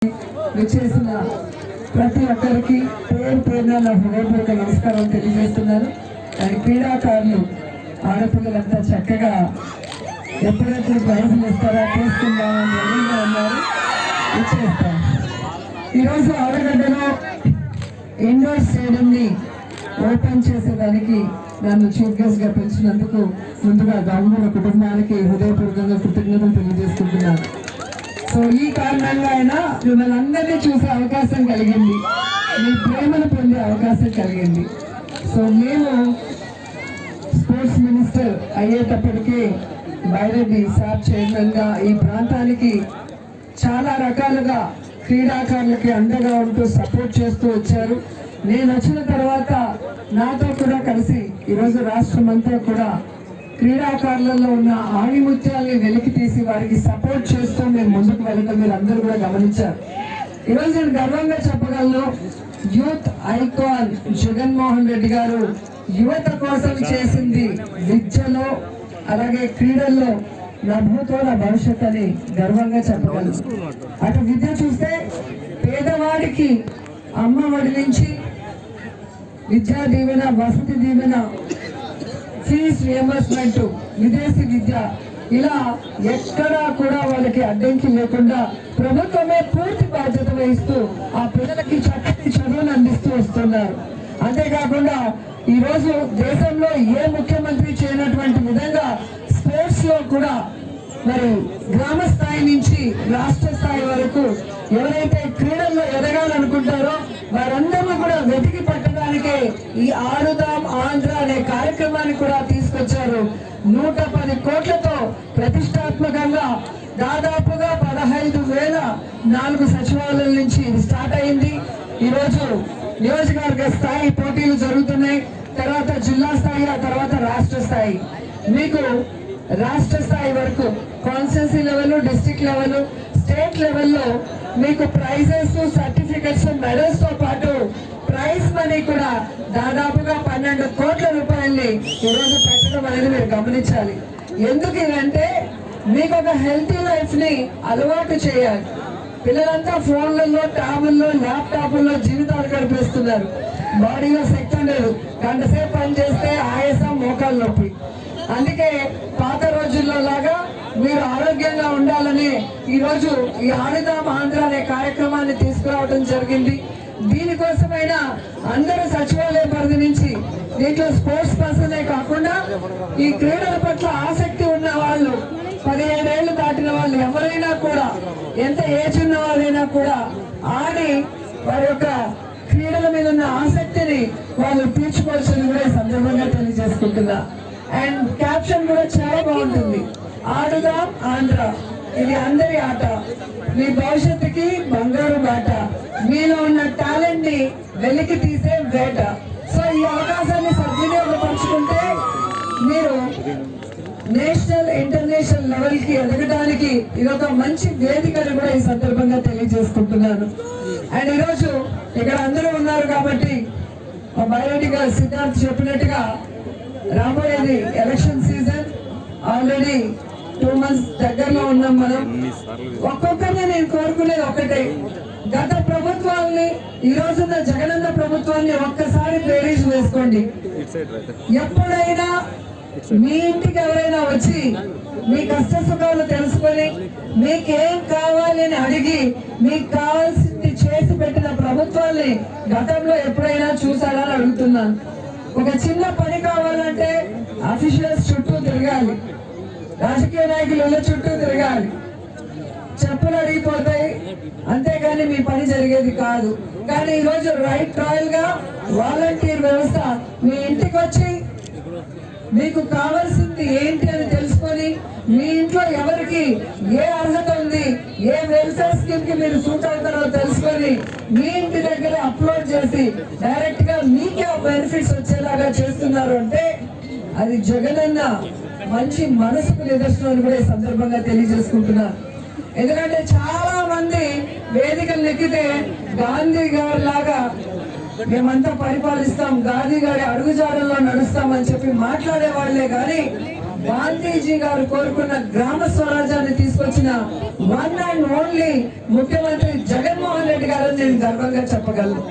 విచ్చేసిన ప్రతి ఒక్కరికి పేరు పేరున నా హృదయపూర్వక నమస్కారం తెలియజేస్తున్నాను. అండ్ క్రీడాకారులు ఆడపిల్లలంతా చక్కగా ఎప్పుడెప్పుడు ప్రైజులు ఇస్తారా తీసుకుందామని రెడీగా ఉన్నారు. ఇచ్చేస్తాం. ఈరోజు ఆడగడ్డలో ఇండోర్ స్టేడియంని ఓపెన్ చేసేదానికి నన్ను చీఫ్ గెస్ట్ గా పిలిచినందుకు ముందుగా గంగూర కుటుంబానికి హృదయపూర్వకంగా కృతజ్ఞతలు తెలియజేసుకుంటున్నాను. సో ఈ కారణంగా ఆయన మిమ్మల్ని అందరినీ చూసే అవకాశం కలిగింది, మీ ప్రేమను పొందే అవకాశం కలిగింది. సో మేము స్పోర్ట్స్ మినిస్టర్ అయ్యేటప్పటికీ బైరెడ్డి సార్ చైర్మన్ గా ఈ ప్రాంతానికి చాలా రకాలుగా క్రీడాకారులకి అండగా ఉంటూ సపోర్ట్ చేస్తూ వచ్చారు. నేను వచ్చిన తర్వాత నాతో కూడా కలిసి ఈరోజు రాష్ట్రం అంతా కూడా క్రీడాకారులలో ఉన్న ఆణిముత్యాలని వెలికి తీసి వారికి సపోర్ట్ చేస్తూ మేము ముందుకు వెళ్ళడం మీరు అందరూ కూడా గమనించారు. ఈరోజు నేను గర్వంగా చెప్పగలను, యూత్ ఐకాన్ జగన్మోహన్ రెడ్డి గారు యువత కోసం చేసింది విద్యలో అలాగే క్రీడల్లో నా భూతో నా భవిష్యత్ అని గర్వంగా చెప్పగలను. అటు విద్య చూస్తే పేదవాడికి అమ్మ ఒడి నుంచి విద్యా దీవెన, వసతి దీవెన, ఫీజ్ రియంబర్స్మెంట్, విదేశీ విద్య, ఇలా ఎక్కడా కూడా వాళ్ళకి అడ్డంకి లేకుండా ప్రభుత్వమే పూర్తి బాధ్యత వహిస్తూ ఆ పిల్లలకి చక్కటి చదువును అందిస్తూ వస్తున్నారు. అంతేకాకుండా ఈరోజు దేశంలో ఏ ముఖ్యమంత్రి చేయనటువంటి విధంగా స్పోర్ట్స్ లో కూడా మరి గ్రామ స్థాయి నుంచి రాష్ట్ర స్థాయి వరకు ఎవరైతే క్రీడల్లో ఎదగాలనుకుంటారో వారందరూ కూడా వెతికి పట్టడానికే ఈ ఆడుదాం ఆంధ్ర అనే కార్యక్రమాన్ని కూడా తీసుకొచ్చారు. 110 కోట్లతో ప్రతిష్టాత్మకంగా దాదాపుగా 15,004 సచివాలయాల నుంచి ఇది స్టార్ట్ అయింది. ఈరోజు నియోజకవర్గ స్థాయి పోటీలు జరుగుతున్నాయి, తర్వాత జిల్లా స్థాయి, ఆ తర్వాత రాష్ట్ర స్థాయి. మీకు రాష్ట్ర స్థాయి వరకు constituency level, district level, state లెవెల్లో మీకు ప్రైజెస్, సర్టిఫికెట్స్, మెడల్స్ తో పాటు ప్రైజ్ మనీ కూడా దాదాపుగా 12 కోట్ల రూపాయల్ని ఈరోజు పెట్టడం అనేది మీరు గమనించాలి. ఎందుకు ఇదంటే మీకు ఒక హెల్తీ లైఫ్ ని అలవాటు చేయాలి. పిల్లలంతా ఫోన్లలో, ట్యాబుల్లో, ల్యాప్టాప్ల్లో జీవితాలు గడిపేస్తున్నారు. బాడీలో శక్తి లేదు, గంట సేపు పని చేస్తే ఆయాసం, మోకాలు నొప్పి. అందుకే పాత రోజుల్లో లాగా మీరు ఆరోగ్యంగా ఉండాలని ఈరోజు ఈ ఆడుదాం ఆంధ్ర అనే కార్యక్రమాన్ని తీసుకురావడం జరిగింది. దీనికోసమైనా అందరూ సచివాలయ పరిధి నుంచి దీంట్లో స్పోర్ట్స్ పర్సనే కాకుండా ఈ క్రీడల పట్ల ఆసక్తి ఉన్న వాళ్ళు, 17 ఏళ్లు దాటిన వాళ్ళు ఎవరైనా కూడా, ఎంత ఏజ్ ఉన్న వాళ్ళైనా కూడా ఆడి వారి యొక్క క్రీడల మీద ఉన్న ఆసక్తిని వాళ్ళు తీర్చుకోవాల్సింది కూడా ఈ సందర్భంగా తెలియజేసుకుంటున్నా. అండ్ క్యాప్షన్ కూడా చాలా బాగుంటుంది, ఆడుదాం ఆంధ్ర, ఇది అందరి ఆట, మీ భవిష్యత్తుకి బంగారు బాట, మీలో ఉన్న టాలెంట్ ని వెలికి తీసే వేట. సో ఈ అవకాశాన్ని సద్వినియోగపరుచుకుంటే మీరు నేషనల్, ఇంటర్నేషనల్ లెవెల్ కి ఎదగడానికి ఇదొక మంచి వేదికను కూడా ఈ సందర్భంగా తెలియజేసుకుంటున్నాను. అండ్ ఈరోజు ఇక్కడ అందరూ ఉన్నారు కాబట్టి మా బైరెడ్డి గారు సిద్ధార్థ్ చెప్పినట్టుగా రాబోయేది ఎలక్షన్ సీజన్, ఆల్రెడీ 2 months దగ్గరలో ఉన్నాం మనం. ఒక్కొక్కరిని నేను కోరుకునేది ఒకటే, గత ప్రభుత్వాన్ని, ఈ రోజున్న జగనన్న ప్రభుత్వాన్ని ఒక్కసారి బేరీజ్ వేసుకోండి. ఎప్పుడైనా మీ ఇంటికి ఎవరైనా వచ్చి మీ కష్ట సుఖాలు తెలుసుకొని మీకేం కావాలి అని అడిగి మీకు కావాల్సింది చేసి పెట్టిన ప్రభుత్వాన్ని గతంలో ఎప్పుడైనా చూసారా అని అడుగుతున్నాను. ఒక చిన్న పని కావాలంటే అఫీషియల్స్ చుట్టూ తిరగాలి, రాజకీయ నాయకుల చుట్టూ తిరగాలి, చెప్పులు అడిగిపోతాయి, అంతేగాని మీ పని జరిగేది కాదు. కానీ ఈరోజు రైట్ ట్రయల్ గా వాలంటీర్ వ్యవస్థ మీ ఇంటికి వచ్చి మీకు కావాల్సింది ఏంటి అని తెలుసుకొని, మీ ఇంట్లో ఎవరికి ఏ అర్హత ఉంది, ఏ వెల్ఫేర్ స్కీమ్ కి మీరు సూట్ అవుతారో తెలుసుకొని మీ ఇంటి దగ్గర అప్లోడ్ చేసి డైరెక్ట్ గా మీకే బెనిఫిట్స్ వచ్చేలాగా చేస్తున్నారు అంటే అది జగనన్న మంచి మనసుకు నిదర్శనం కూడా ఈ సందర్భంగా తెలియజేసుకుంటున్నారు. ఎందుకంటే చాలా మంది వేదికలు ఎక్కితే గాంధీ గారి లాగా మేమంతా పరిపాలిస్తాం, గాంధీ గారి అడుగుజాడల్లో నడుస్తామని చెప్పి మాట్లాడే వాళ్లే కానీ గాంధీజీ గారు కోరుకున్న గ్రామ స్వరాజ్యాన్ని తీసుకొచ్చిన వన్ అండ్ ఓన్లీ ముఖ్యమంత్రి జగన్మోహన్ రెడ్డి గారు నేను గర్వంగా చెప్పగలను.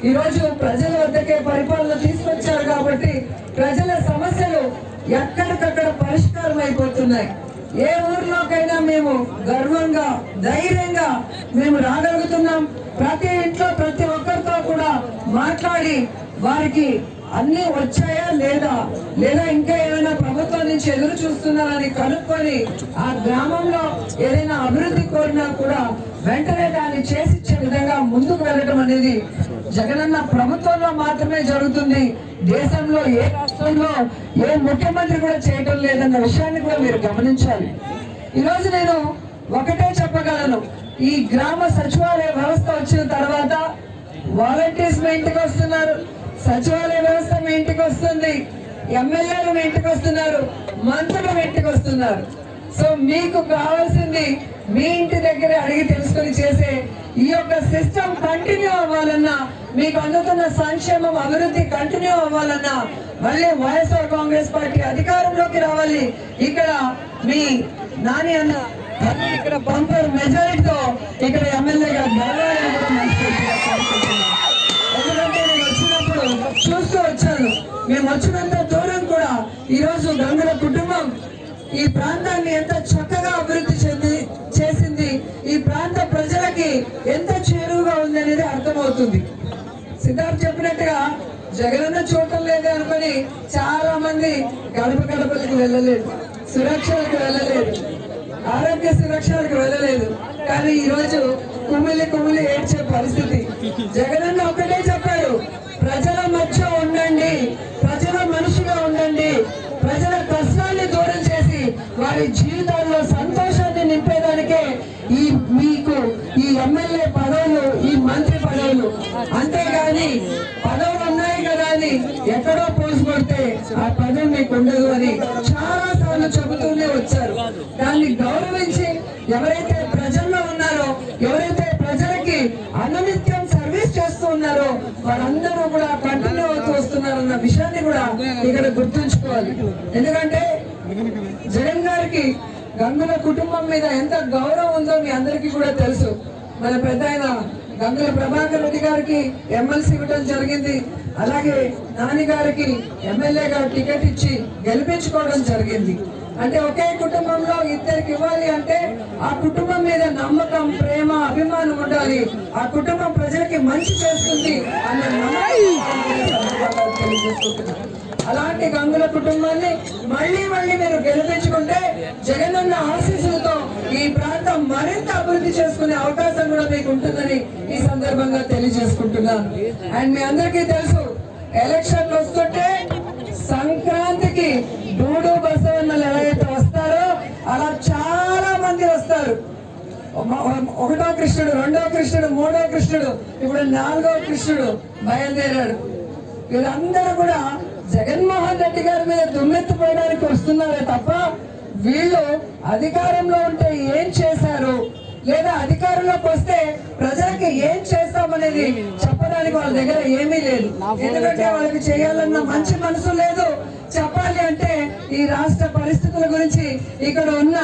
ఈ రోజు ప్రజల వద్దకే పరిపాలన తీసుకొచ్చారు కాబట్టి ప్రజల సమస్యలు ఎక్కడికక్కడ పరిష్కారం అయిపోతున్నాయి. ఏ ఊర్లోకైనా మేము గర్వంగా ధైర్యంగా మేము రాగలుగుతున్నాం. ప్రతి ఇంట్లో ప్రతి ఒక్కరితో కూడా మాట్లాడి వారికి అన్ని వచ్చాయా లేదా ఇంకా ఏమైనా ప్రభుత్వం నుంచి ఎదురు చూస్తున్నారని కనుక్కొని ఆ గ్రామంలో ఏదైనా అభివృద్ధి కోరినా కూడా వెంటనే దాన్ని చేసిచ్చే విధంగా ముందుకు వెళ్ళడం అనేది జగనన్న ప్రభుత్వంలో మాత్రమే జరుగుతుంది. దేశంలో ఏ రాష్ట్రంలో ఏ ముఖ్యమంత్రి కూడా చేయడం లేదన్న విషయాన్ని కూడా మీరు గమనించాలి. ఈరోజు నేను ఒకటే చెప్పగలను, ఈ గ్రామ సచివాలయ వ్యవస్థ వచ్చిన తర్వాత వాలంటీర్స్ మీ ఇంటికి వస్తున్నారు, సచివాలయ వ్యవస్థ మీ ఇంటికి వస్తుంది, ఎమ్మెల్యేలు మీ ఇంటికి వస్తున్నారు, మంత్రులు మీ ఇంటికి వస్తున్నారు. సో మీకు కావాల్సింది మీ ఇంటి దగ్గర అడిగి తెలుసుకొని చేసే ఈ యొక్క సిస్టమ్ కంటిన్యూ అవ్వాలన్నా, మీకు అందుతున్న సంక్షేమం అభివృద్ధి కంటిన్యూ అవ్వాలన్నా మళ్ళీ వైఎస్ఆర్ కాంగ్రెస్ పార్టీ అధికారంలోకి రావాలి. ఇక్కడ మీ నాని అన్న ఇక్కడ బంపర్ మెజారిటీతో ఇక్కడ ఎమ్మెల్యేగా గెలవాలని కూడా ఎందుకంటే నేను వచ్చినప్పుడు చూస్తూ వచ్చాను. మేము వచ్చినంత దూరం కూడా ఈరోజు గంగుల కుటుంబం ఈ ప్రాంతాన్ని ఎంత చక్కగా అభివృద్ధి చేసింది, ఈ ప్రాంత ప్రజలకి ఎంత చేరువుగా ఉంది అనేది అర్థమవుతుంది. సిద్ధార్థ్ చెప్పినట్టుగా జగనన్న చూడటం లేదు అనుకుని చాలా మంది గడపలకు వెళ్ళలేదు, సురక్షలకు వెళ్ళలేదు, ఆరోగ్య సురక్షలకు వెళ్ళలేదు. కానీ ఈ రోజు కుమిలి ఏడ్చే పరిస్థితి. జగనన్న ఒకటే చెప్పాడు, ప్రజల మధ్య ఉండండి, ప్రజల మనిషిగా ఉండండి, ప్రజల కష్టాన్ని దూరం చేసి వారి జీవితాల్లో సంతోషాన్ని నింపేదానికే మీకు ఈ ఎమ్మెల్యే పదవులు, ఈ మంత్రి పదవులు. అంతేగాని పదవులు ఉన్నాయి కదా అని ఎక్కడో పోసి కొడితే ఆ పదవి మీకు ఉండదు అని చాలా సార్లు చెబుతూనే వచ్చారు. దాన్ని గౌరవించి ఎవరైతే ప్రజల్లో ఉన్నారో, ఎవరైతే ప్రజలకి అనునిత్యం సర్వీస్ చేస్తూ ఉన్నారో వారందరూ కూడా కంటిన్యూ అవుతూ వస్తున్నారన్న విషయాన్ని కూడా ఇక్కడ గుర్తుంచుకోవాలి. ఎందుకంటే జగన్ గారికి గంగుల కుటుంబం మీద ఎంత గౌరవం ఉందో మీ అందరికీ కూడా తెలుసు. మన పెద్ద ఆయన గంగుల ప్రభాకర్ రెడ్డి గారికి ఎమ్మెల్సీ ఇవ్వడం జరిగింది. అలాగే నాని గారికి ఎమ్మెల్యేగా టికెట్ ఇచ్చి గెలిపించుకోవడం జరిగింది. అంటే ఒకే కుటుంబంలో ఇద్దరికి ఇవ్వాలి అంటే ఆ కుటుంబం మీద నమ్మకం, ప్రేమ, అభిమానం ఉండాలి. ఆ కుటుంబం ప్రజలకి మంచి చేస్తుంది అన్న నమ్మకం తెలియజేసుకుంటున్నాను. అలాంటి గంగుల కుటుంబాన్ని మళ్ళీ మీరు గెలిపించుకుంటే జగనన్న ఆశీస్సులతో ఈ ప్రాంతం మరింత అభివృద్ధి చేసుకునే అవకాశం కూడా మీకు ఉంటుందని ఈ సందర్భంగా తెలియజేసుకుంటున్నాను. అండ్ మీ అందరికీ తెలుసు, ఎలక్షన్లు వస్తుంటే సంక్రాంతికి డూడు బసవన్నలు ఎలాగైతే వస్తారో అలా చాలా మంది వస్తారు. 1వ కృష్ణుడు, 2వ కృష్ణుడు, 3వ కృష్ణుడు, ఇప్పుడు 4వ కృష్ణుడు బయలుదేరాడు. వీళ్ళందరూ కూడా జగన్మోహన్ రెడ్డి గారి మీద దుమ్మెత్తిపోయడానికి వస్తున్నారే తప్ప వీళ్ళు అధికారంలో ఉంటే ఏం చేశారు, లేదా అధికారంలోకి వస్తే ప్రజలకి ఏం చేస్తామనేది చెప్పడానికి వాళ్ళ దగ్గర ఏమీ లేదు. ఎందుకంటే వాళ్ళకి చేయాలన్న మంచి మనసు లేదు. చెప్పాలి అంటే ఈ రాష్ట్ర పరిస్థితుల గురించి, ఇక్కడ ఉన్న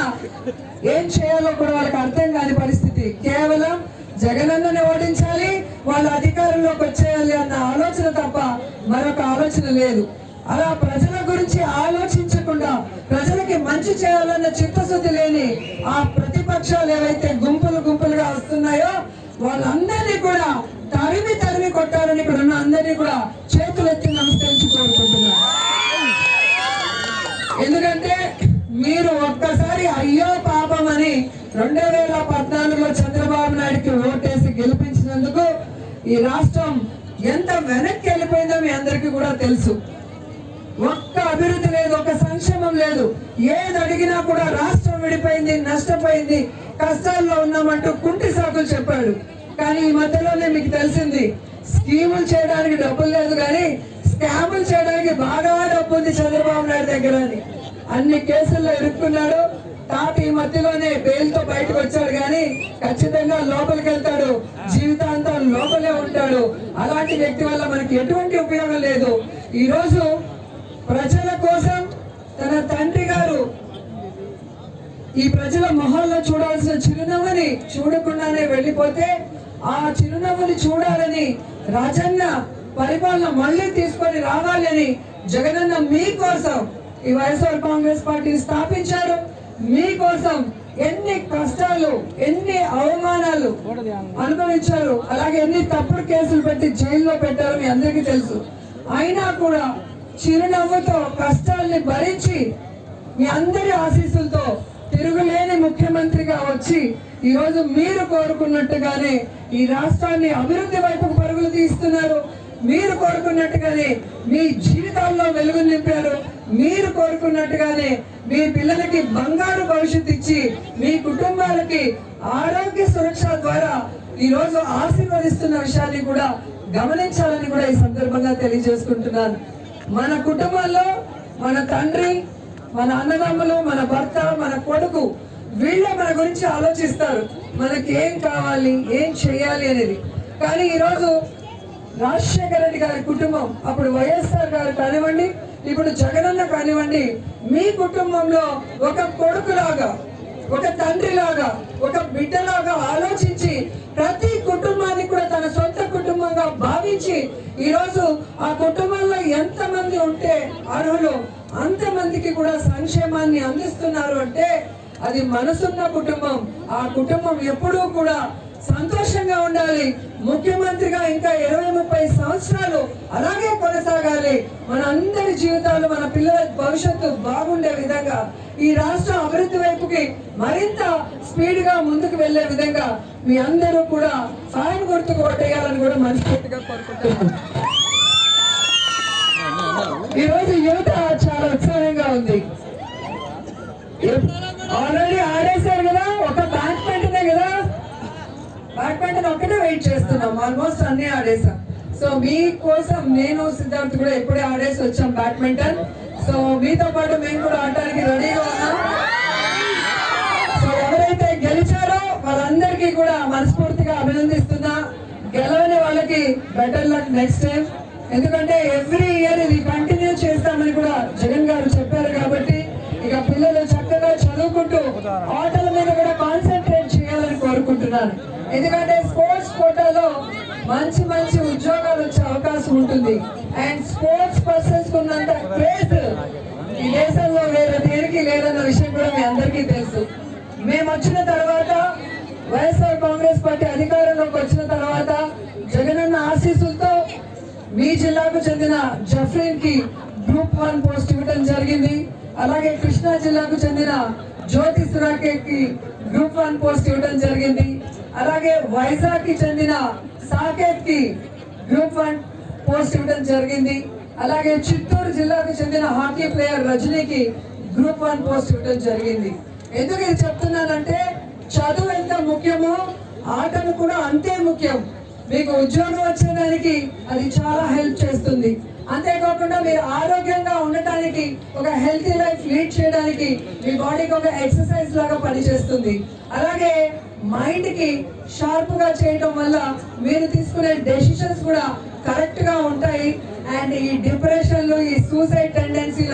ఏం చేయాలో కూడా వాళ్ళకి అర్థం కాని పరిస్థితి. కేవలం జగనన్నని ఓడించాలి, వాళ్ళ అధికారంలోకి వచ్చేయాలి అన్న ఆలోచన తప్ప మరొక ఆలోచన లేదు. అలా ప్రజల గురించి ఆలోచించకుండా ప్రజలకి మంచి చేయాలన్న చిత్తశుద్ధి లేని ఆ ప్రతిపక్షాలు ఏవైతే గుంపులుగా వస్తున్నాయో వాళ్ళందరినీ కూడా తరిమి కొట్టాలని ఇక్కడ ఉన్న అందరినీ కూడా చేతులెత్తి నమస్కరించి కోరుకుంటున్నారు. ఎందుకంటే మీరు ఒక్కసారి అయ్యో పాపం అని 2014లో చంద్రబాబు నాయుడుకి ఓటేసి గెలిపించినందుకు ఈ రాష్ట్రం ఎంత వెనక్కి వెళ్ళిపోయిందో మీ అందరికీ కూడా తెలుసు. ఒక్క అభివృద్ధి లేదు, ఒక సంక్షేమం లేదు. ఏది అడిగినా కూడా రాష్ట్రం విడిపోయింది, నష్టపోయింది, కష్టాల్లో ఉన్నామంటూ కుంటి సాకులు చెప్పాడు. కానీ ఈ మధ్యలోనే మీకు తెలిసింది, స్కీములు చేయడానికి డబ్బులు లేదు కానీ స్కాములు చేయడానికి బాగా డబ్బు ఉంది చంద్రబాబు నాయుడు దగ్గర అని అన్ని కేసుల్లో ఇరుక్కున్నాడు. తాత ఈ మధ్యలోనే బెయిల్తో బయటకు వచ్చాడు కానీ ఖచ్చితంగా లోపలికి వెళ్తాడు, జీవితాంతం లోపలే ఉంటాడు. అలాంటి వ్యక్తి వల్ల మనకి ఎటువంటి ఉపయోగం లేదు. ఈ రోజు ప్రజల కోసం తన తండ్రి గారు ఈ ప్రజల మొహాల్లో చూడాల్సిన చిరునవ్వుని చూడకుండానే వెళ్ళిపోతే ఆ చిరునవ్వుని చూడాలని రాజన్న పరిపాలన మళ్ళీ తీసుకొని రావాలని జగనన్న మీకోసం ఈ వైఎస్ఆర్ కాంగ్రెస్ పార్టీ స్థాపించారు. మీకోసం ఎన్ని కష్టాలు, ఎన్ని అవమానాలు అనుభవించారు, అలాగే ఎన్ని తప్పుడు కేసులు పెట్టి జైల్లో పెట్టారు మీ అందరికీ తెలుసు. అయినా కూడా చిరునవ్వుతో కష్టాల్ని భరించి మీ అందరి ఆశీస్సులతో తిరుగులేని ముఖ్యమంత్రిగా వచ్చి ఈరోజు మీరు కోరుకున్నట్టుగానే ఈ రాష్ట్రాన్ని అభివృద్ధి వైపుకు పరుగులు తీస్తున్నారు. మీరు కోరుకున్నట్టుగానే మీ జీవితాల్లో వెలుగు నింపారు. మీరు కోరుకున్నట్టుగానే మీ పిల్లలకి బంగారు భవిష్యత్తు ఇచ్చి మీ కుటుంబాలకి ఆరోగ్య సురక్ష ద్వారా ఈరోజు ఆశీర్వదిస్తున్న విషయాన్ని కూడా గమనించాలని కూడా ఈ సందర్భంగా తెలియజేసుకుంటున్నాను. మన కుటుంబంలో మన తండ్రి, మన అన్నదమ్ములు, మన భర్త, మన కొడుకు వీళ్ళే మన గురించి ఆలోచిస్తారు. మనకి ఏం కావాలి, ఏం చేయాలి అనేది. కానీ ఈరోజు రాజశేఖర రెడ్డి గారి కుటుంబం, అప్పుడు వైఎస్ఆర్ గారు కానివ్వండి, ఇప్పుడు జగనన్న కానివ్వండి, మీ కుటుంబంలో ఒక కొడుకులాగా, ఒక తండ్రిలాగా, ఒక బిడ్డలాగా ఆలోచించి ప్రతి కుటుంబాన్ని కూడా తన సొంత కుటుంబంగా భావించి ఈరోజు ఆ కుటుంబంలో ఎంతమంది ఉంటే అర్హులు అంతమందికి కూడా సంక్షేమాన్ని అందిస్తున్నారు అంటే అది మనసున్న కుటుంబం. ఆ కుటుంబం ఎప్పుడూ కూడా సంతోషంగా ఉండాలి. ముఖ్యమంత్రిగా ఇంకా 20-30 సంవత్సరాలు అలాగే కొనసాగాలి. మన అందరి జీవితాలు, మన పిల్లల భవిష్యత్తు బాగుండే విధంగా, ఈ రాష్ట్ర అభివృద్ధి వైపుకి మరింత స్పీడ్ గా ముందుకు వెళ్లే విధంగా మీ అందరూ కూడా ఫ్యాన్ గుర్తుకు ఓటేయాలని కూడా మనస్ఫూర్తిగా కోరుకుంటున్నాను. ఈ రోజు యువత చాలా ఉత్సాహంగా ఉంది. ఆల్రెడీ ఆడేశారు కదా, ఒక బ్యాడ్మింటనే కదా, బ్యాడ్మింటన్ ఒక్కటే వెయిట్ చేస్తున్నాం. ఆల్మోస్ట్ అన్ని ఆడేసాం. సో మీకోసం నేను సిద్ధార్థ్ కూడా ఎప్పుడే ఆడేసి వచ్చాం బ్యాడ్మింటన్. సో మీతో పాటు మేము కూడా ఆడటానికి రెడీగా ఉన్నాం. సో ఎవరైతే గెలిచారో వాళ్ళందరికీ కూడా మనస్ఫూర్తిగా అభినందిస్తున్నా. గెలవని వాళ్ళకి బెటర్ లక్ నెక్స్ట్ టైం. ఎందుకంటే ఎవ్రీ ఇయర్ ఇది కంటిన్యూ చేస్తామని కూడా జగన్ గారు చెప్పారు. కాబట్టి ఇక పిల్లలు చక్కగా చదువుకుంటూ ఆటల మీద కూడా కాన్సన్ట్రేట్ చేయాలని కోరుకుంటున్నాను. ఎందుకంటే స్పోర్ట్స్ కోటాలో మంచి మంచి ఉద్యోగాలు వచ్చే అవకాశం ఉంటుంది. అండ్ స్పోర్ట్స్ పర్సన్స్ ఉన్నంత క్రేజ్ ఈ దేశంలో వేరే దేనికి లేదన్న విషయం కూడా మీ అందరికీ తెలుసు. మేము వచ్చిన తర్వాత, వైఎస్ఆర్ కాంగ్రెస్ పార్టీ అధికారంలోకి వచ్చిన తర్వాత జగనన్న ఆశీస్సులతో మీ జిల్లాకు చెందిన జఫ్రీన్ కి గ్రూప్ 1 పోస్ట్ ఇవ్వడం జరిగింది. అలాగే కృష్ణా జిల్లాకు చెందిన జ్యోతి సురాకేకి గ్రూప్ 1 పోస్ట్ ఇవ్వడం జరిగింది. అలాగే వైజాగ్ కి చెందిన సాకేత్ కి గ్రూప్ 1 పోస్ట్ ఇవ్వడం జరిగింది. అలాగే చిత్తూరు జిల్లాకు చెందిన హాకీ ప్లేయర్ రజనీకి గ్రూప్ 1 పోస్ట్ ఇవ్వడం జరిగింది. ఎందుకు ఇది చెప్తున్నానంటే చదువు ఎంత ముఖ్యమో ఆటలు కూడా అంతే ముఖ్యం. మీకు ఉద్యోగం వచ్చేదానికి అది చాలా హెల్ప్ చేస్తుంది. అంతేకాకుండా మీరు ఆరోగ్యంగా ఉండటానికి, ఒక హెల్తీ లైఫ్ లీడ్ చేయడానికి మీ బాడీకి ఒక ఎక్సర్సైజ్ లాగా పనిచేస్తుంది. అలాగే మైండ్ కి షార్ప్ గా చేయడం వల్ల మీరు తీసుకునే డెసిషన్స్ కూడా కరెక్ట్ గా ఉంటాయి. అండ్ ఈ డిప్రెషన్లు, ఈ సూసైడ్ టెండెన్సీ